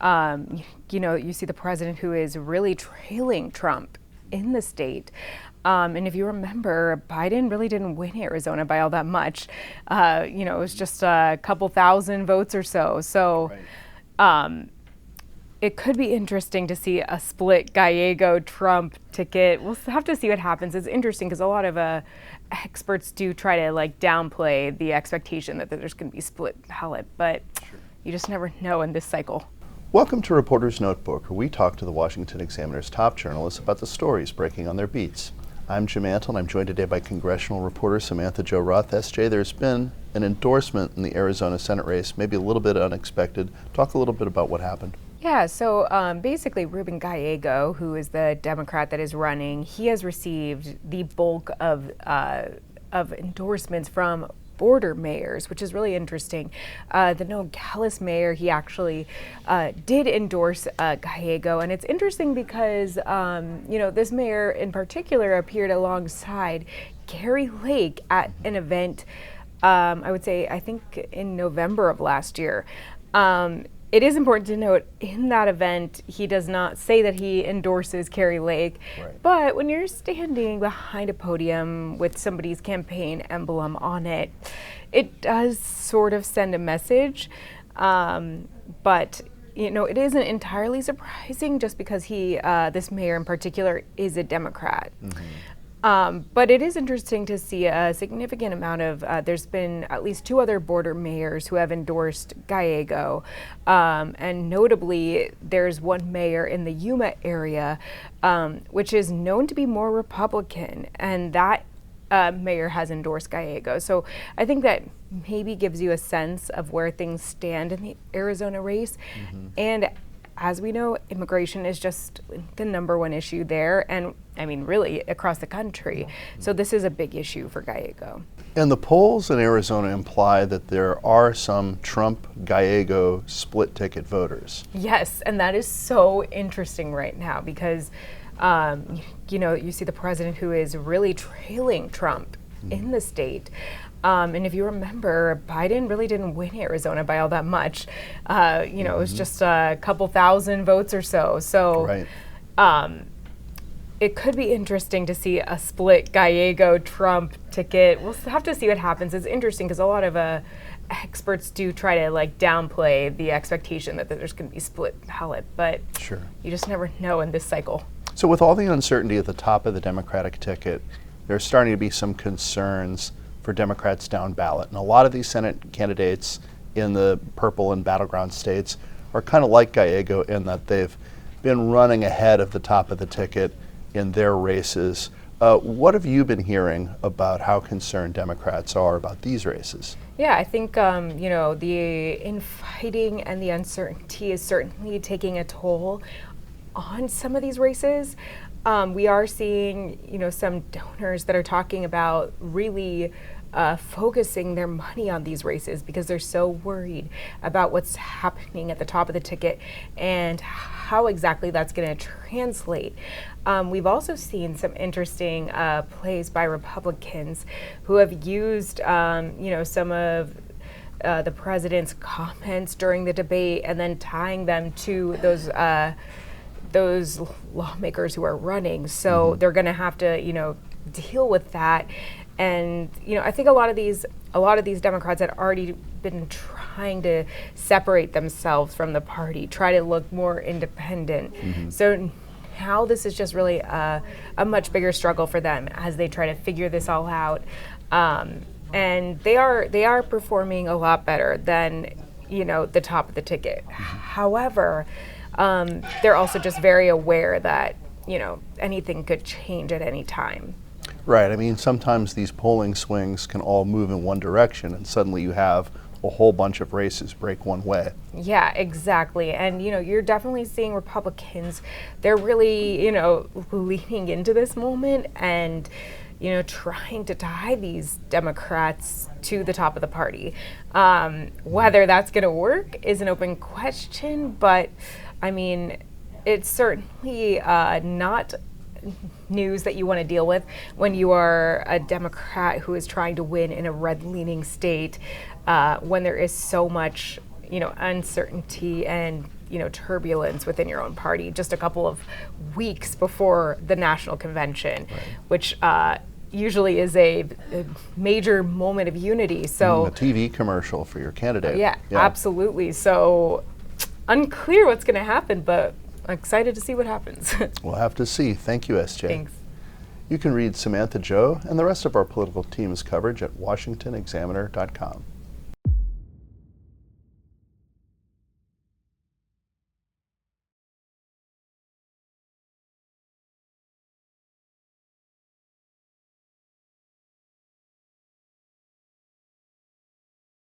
You see the president who is really trailing Trump in the state. And if you remember, Biden really didn't win Arizona by all that much. It was just a couple thousand votes or so. So it could be interesting to see a split Gallego-Trump ticket. We'll have to see what happens. It's interesting because a lot of experts do try to downplay the expectation that there's going to be split ballot, but you just never know in this cycle. Welcome to Reporter's Notebook, where we talk to the Washington Examiner's top journalists about the stories breaking on their beats. I'm Jim Antle, and I'm joined today by Congressional reporter Samantha-Jo Roth. SJ, there's been an endorsement in the Arizona Senate race, maybe a little bit unexpected. Talk a little bit about what happened. Yeah, so basically Ruben Gallego, who is the Democrat that is running, he has received the bulk of endorsements from border mayors, which is really interesting. The Nogales mayor, he actually did endorse Gallego, and it's interesting because this mayor in particular appeared alongside Kari Lake at an event. I think in November of last year. It is important to note in that event, he does not say that he endorses Kari Lake, right. But when you're standing behind a podium with somebody's campaign emblem on it, it does sort of send a message. But it isn't entirely surprising just because this mayor in particular is a Democrat. Mm-hmm. But it is interesting to see a significant amount of, there's been at least two other border mayors who have endorsed Gallego. And notably, there's one mayor in the Yuma area, which is known to be more Republican, and that mayor has endorsed Gallego. So I think that maybe gives you a sense of where things stand in the Arizona race. Mm-hmm. And as we know, immigration is just the number one issue there, and I mean, really across the country. So this is a big issue for Gallego. And the polls in Arizona imply that there are some Trump-Gallego split ticket voters. Yes, and that is so interesting right now because, you see the president who is really trailing Trump in the state. And if you remember, Biden really didn't win Arizona by all that much. It was just a couple thousand votes or so. So it could be interesting to see a split Gallego-Trump ticket. We'll have to see what happens. It's interesting because a lot of experts do try to downplay the expectation that there's going to be split ballot, but you just never know in this cycle. So with all the uncertainty at the top of the Democratic ticket, there's starting to be some concerns for Democrats down ballot. And a lot of these Senate candidates in the purple and battleground states are kind of like Gallego in that they've been running ahead of the top of the ticket in their races. What have you been hearing about how concerned Democrats are about these races? Yeah, I think, the infighting and the uncertainty is certainly taking a toll on some of these races. We are seeing, some donors that are talking about really focusing their money on these races because they're so worried about what's happening at the top of the ticket and how exactly that's going to translate. We've also seen some interesting plays by Republicans who have used, some of the president's comments during the debate and then tying them to those lawmakers who are running. So they're going to have to, deal with that. And I think a lot of these Democrats had already been trying to separate themselves from the party, try to look more independent. Mm-hmm. So now this is just really a much bigger struggle for them as they try to figure this all out. And they are performing a lot better than the top of the ticket. Mm-hmm. However, they're also just very aware that anything could change at any time. Right. I mean, sometimes these polling swings can all move in one direction, and suddenly you have a whole bunch of races break one way. Yeah, exactly. And, you're definitely seeing Republicans, they're really, leaning into this moment and, trying to tie these Democrats to the top of the party. Whether that's going to work is an open question, but, I mean, it's certainly not news that you want to deal with when you are a Democrat who is trying to win in a red-leaning state, when there is so much, uncertainty and, turbulence within your own party just a couple of weeks before the national convention, which usually is a major moment of unity. So a TV commercial for your candidate. Yeah, absolutely. So unclear what's going to happen, but I'm excited to see what happens. We'll have to see. Thank you, SJ. Thanks. You can read Samantha-Jo and the rest of our political team's coverage at washingtonexaminer.com.